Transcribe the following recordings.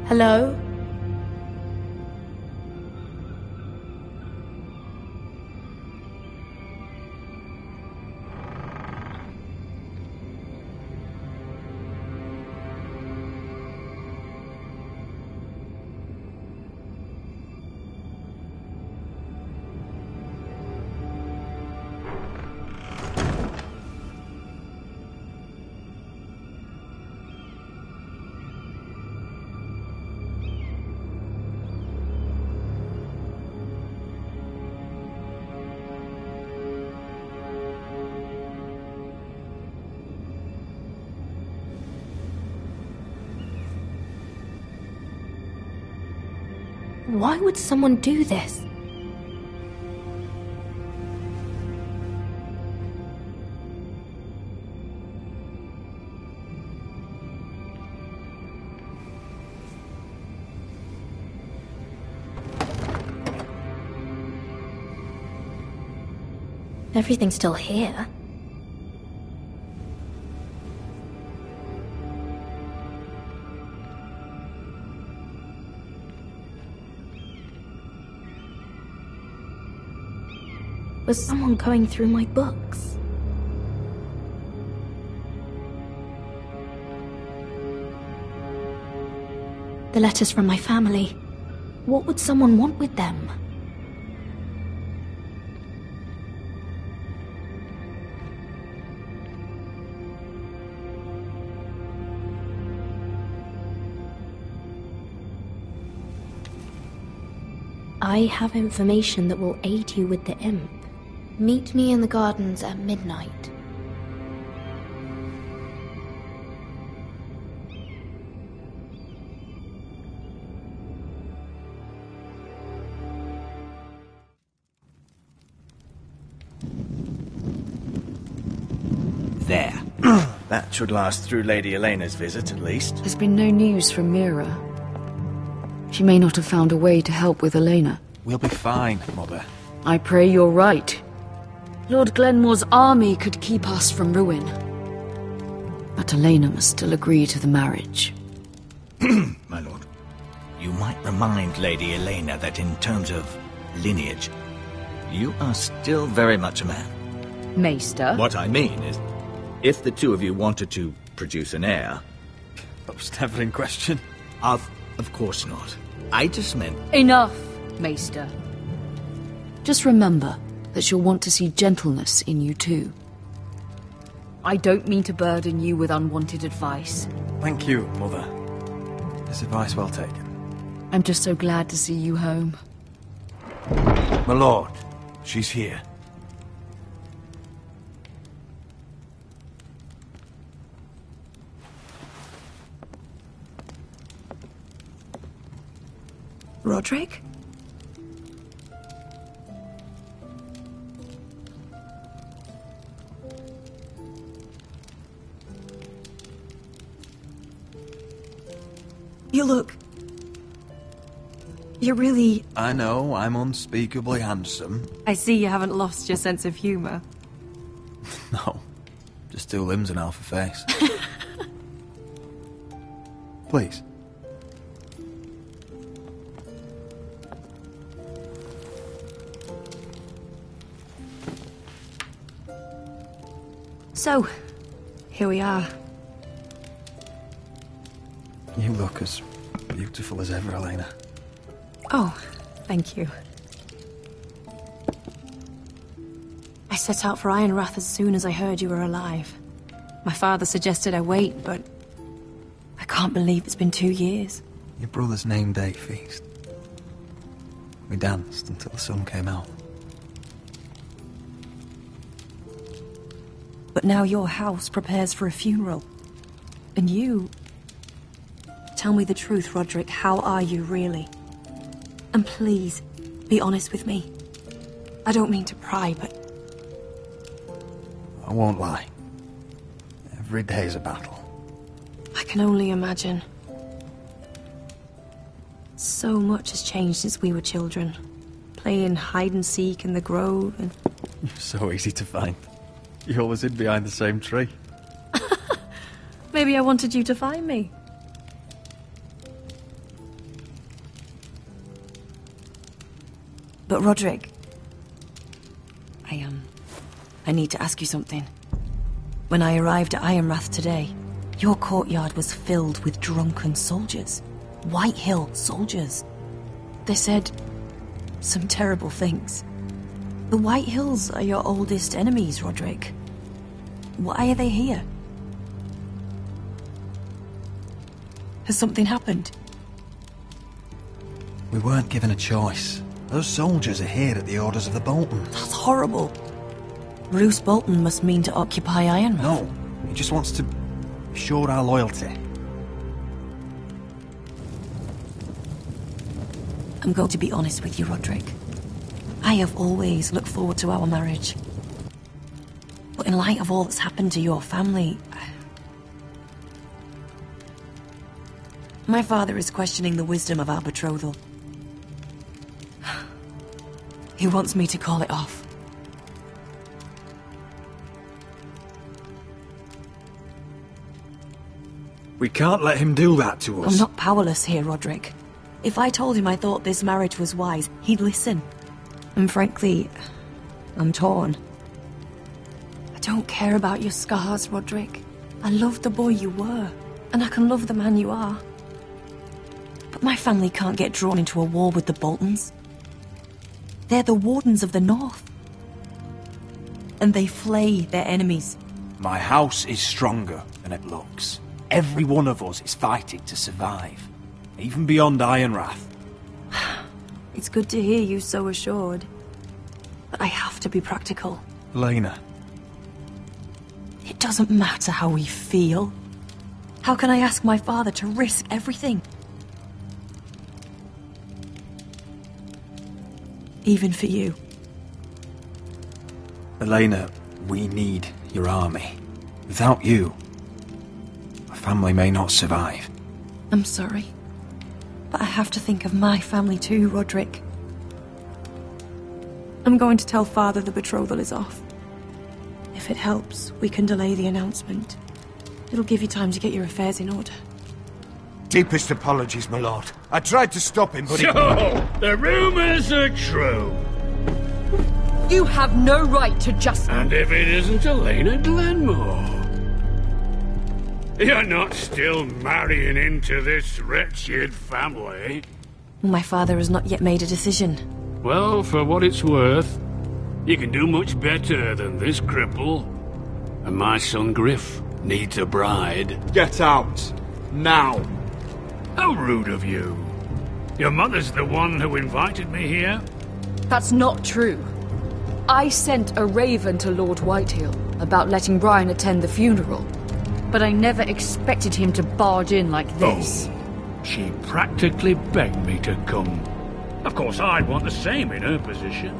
Hello? Why would someone do this? Everything's still here. Was someone going through my books? The letters from my family. What would someone want with them? I have information that will aid you with the imp. Meet me in the gardens at midnight. There. That should last through Lady Elena's visit, at least. There's been no news from Mira. She may not have found a way to help with Elena. We'll be fine, Mother. I pray you're right. Lord Glenmore's army could keep us from ruin. But Elena must still agree to the marriage. My lord. You might remind Lady Elena that in terms of lineage, you are still very much a man. Maester? What I mean is, if the two of you wanted to produce an heir... That was never in question. Of course not. I just meant... Enough, Maester. Just remember that she'll want to see gentleness in you too. I don't mean to burden you with unwanted advice. Thank you, Mother. This advice well taken. I'm just so glad to see you home. My lord, she's here. Roderick? You look... You're really... I know, I'm unspeakably handsome. I see you haven't lost your sense of humor. No, just two limbs and half a face. Please. So, here we are. You look as beautiful as ever, Elena. Oh, thank you. I set out for Ironrath as soon as I heard you were alive. My father suggested I wait, but I can't believe it's been 2 years. Your brother's name day feast. We danced until the sun came out. But now your house prepares for a funeral. And you... Tell me the truth, Roderick. How are you, really? And please, be honest with me. I don't mean to pry, but... I won't lie. Every day's a battle. I can only imagine. So much has changed since we were children. Playing hide and seek in the grove and... You're so easy to find. You always hid behind the same tree. Maybe I wanted you to find me. But Roderick... I need to ask you something. When I arrived at Ironrath today, your courtyard was filled with drunken soldiers. Whitehill soldiers. They said some terrible things. The Whitehills are your oldest enemies, Roderick. Why are they here? Has something happened? We weren't given a choice. Those soldiers are here at the orders of the Bolton. That's horrible. Roose Bolton must mean to occupy Ironrath. No, he just wants to assure our loyalty. I'm going to be honest with you, Roderick. I have always looked forward to our marriage. But in light of all that's happened to your family... My father is questioning the wisdom of our betrothal. He wants me to call it off. We can't let him do that to us. I'm not powerless here, Roderick. If I told him I thought this marriage was wise, he'd listen. And frankly, I'm torn. I don't care about your scars, Roderick. I love the boy you were, and I can love the man you are. But my family can't get drawn into a war with the Boltons. They're the Wardens of the North. And they flay their enemies. My house is stronger than it looks. Every one of us is fighting to survive, even beyond Ironrath. It's good to hear you so assured. But I have to be practical. Lena. It doesn't matter how we feel. How can I ask my father to risk everything? Even for you. Elena, we need your army. Without you, our family may not survive. I'm sorry. But I have to think of my family too, Roderick. I'm going to tell Father the betrothal is off. If it helps, we can delay the announcement. It'll give you time to get your affairs in order. Deepest apologies, my lord. I tried to stop him, but So, the rumors are true. You have no right to just... And if it isn't Elena Glenmore? You're not still marrying into this wretched family? My father has not yet made a decision. Well, for what it's worth, you can do much better than this cripple. And my son Griff needs a bride. Get out. Now. How rude of you. Your mother's the one who invited me here? That's not true. I sent a raven to Lord Whitehill about letting Brian attend the funeral. But I never expected him to barge in like this. Oh, she practically begged me to come. Of course, I'd want the same in her position.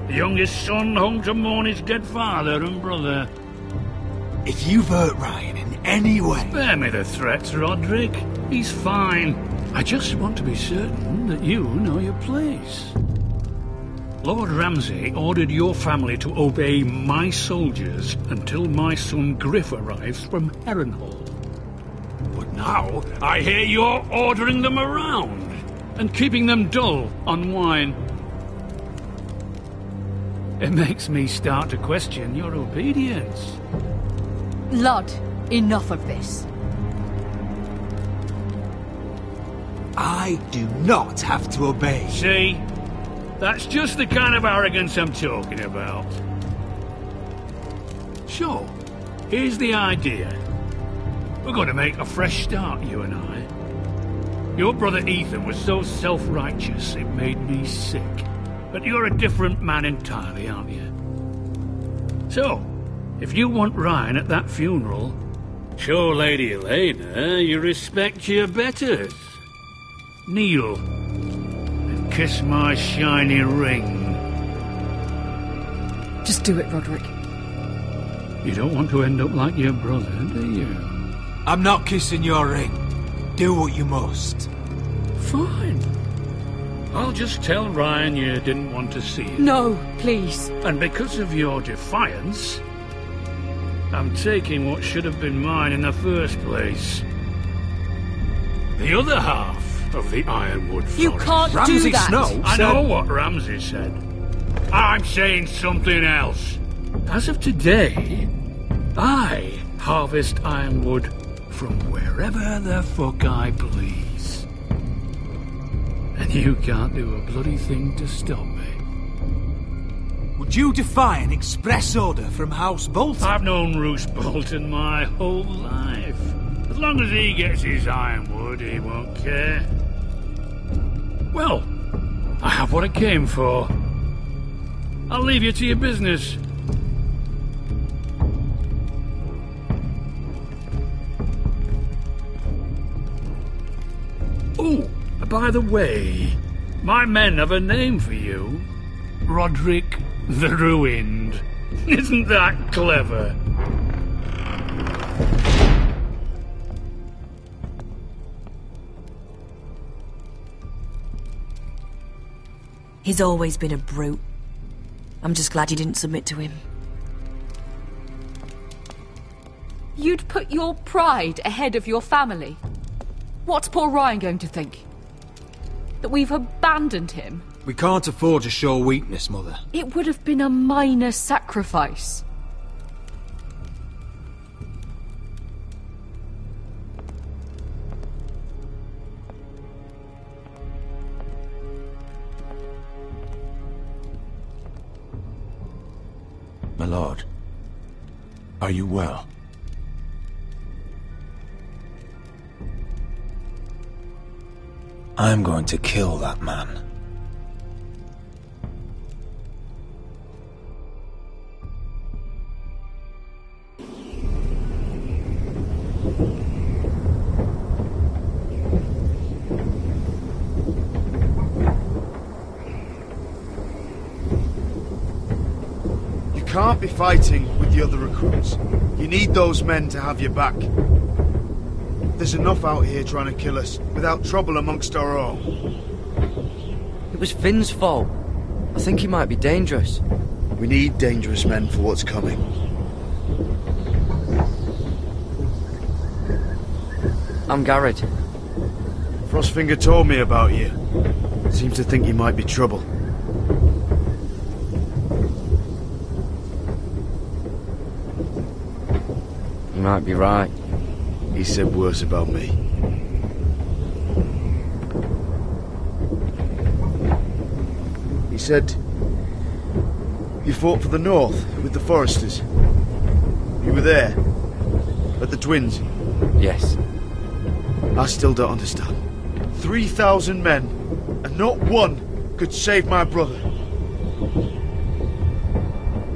The youngest son home to mourn his dead father and brother. If you've hurt Ryan in any way... Spare me the threats, Roderick. He's fine. I just want to be certain that you know your place. Lord Ramsay ordered your family to obey my soldiers until my son Griff arrives from Harrenhal. But now I hear you're ordering them around and keeping them dull on wine. It makes me start to question your obedience. Lud, enough of this. I do not have to obey. See? That's just the kind of arrogance I'm talking about. So, here's the idea. We're going to make a fresh start, you and I. Your brother Ethan was so self-righteous it made me sick. But you're a different man entirely, aren't you? So, if you want Ryan at that funeral, show Lady Elena you respect your betters. Kneel and kiss my shiny ring. Just do it, Roderick. You don't want to end up like your brother, do you? I'm not kissing your ring. Do what you must. Fine. I'll just tell Ryan you didn't want to see it. No, please. And because of your defiance, I'm taking what should have been mine in the first place. The other half. of the Ironwood Forest. You can't do Ramsay that! Snow I said... know what Ramsay said. I'm saying something else. As of today, I harvest ironwood from wherever the fuck I please. And you can't do a bloody thing to stop me. Would you defy an express order from House Bolton? I've known Roose Bolton my whole life. As long as he gets his ironwood, he won't care. Well, I have what I came for. I'll leave you to your business. Oh, by the way, my men have a name for you. Roderick the Ruined. Isn't that clever? He's always been a brute. I'm just glad you didn't submit to him. You'd put your pride ahead of your family. What's poor Ryan going to think? That we've abandoned him? We can't afford to show weakness, Mother. It would have been a minor sacrifice. My lord, are you well? I'm going to kill that man. You can't be fighting with the other recruits. You need those men to have your back. There's enough out here trying to kill us, without trouble amongst our own. It was Finn's fault. I think he might be dangerous. We need dangerous men for what's coming. I'm Garrett. Frostfinger told me about you. Seems to think you might be trouble. You might be right. He said worse about me. He said you fought for the North with the Foresters. You were there at the Twins. Yes. I still don't understand. 3,000 men, and not one could save my brother.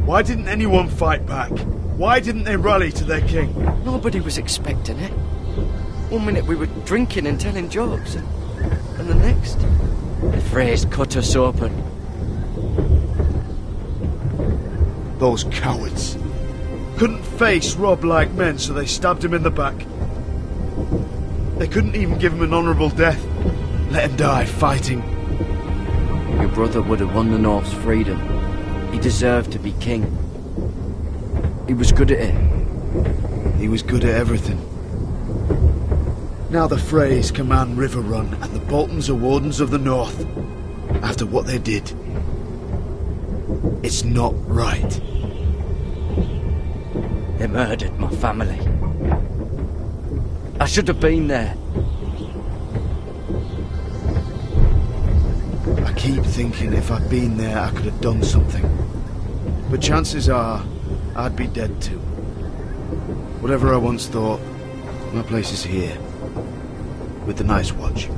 Why didn't anyone fight back? Why didn't they rally to their king? Nobody was expecting it. One minute we were drinking and telling jokes, and the next, the Freys cut us open. Those cowards. Couldn't face Robb like men, so they stabbed him in the back. They couldn't even give him an honourable death. Let him die fighting. Your brother would have won the North's freedom. He deserved to be king. He was good at it. He was good at everything. Now the Freys command Riverrun, and the Boltons are Wardens of the North. After what they did. It's not right. They murdered my family. I should have been there. I keep thinking if I'd been there, I could have done something. But chances are, I'd be dead too. Whatever I once thought, my place is here. With the Night's Watch.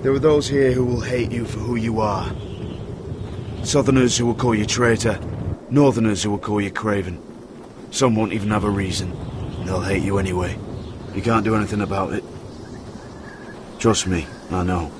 There are those here who will hate you for who you are. Southerners who will call you traitor. Northerners who will call you craven. Some won't even have a reason. They'll hate you anyway. You can't do anything about it. Trust me, I know.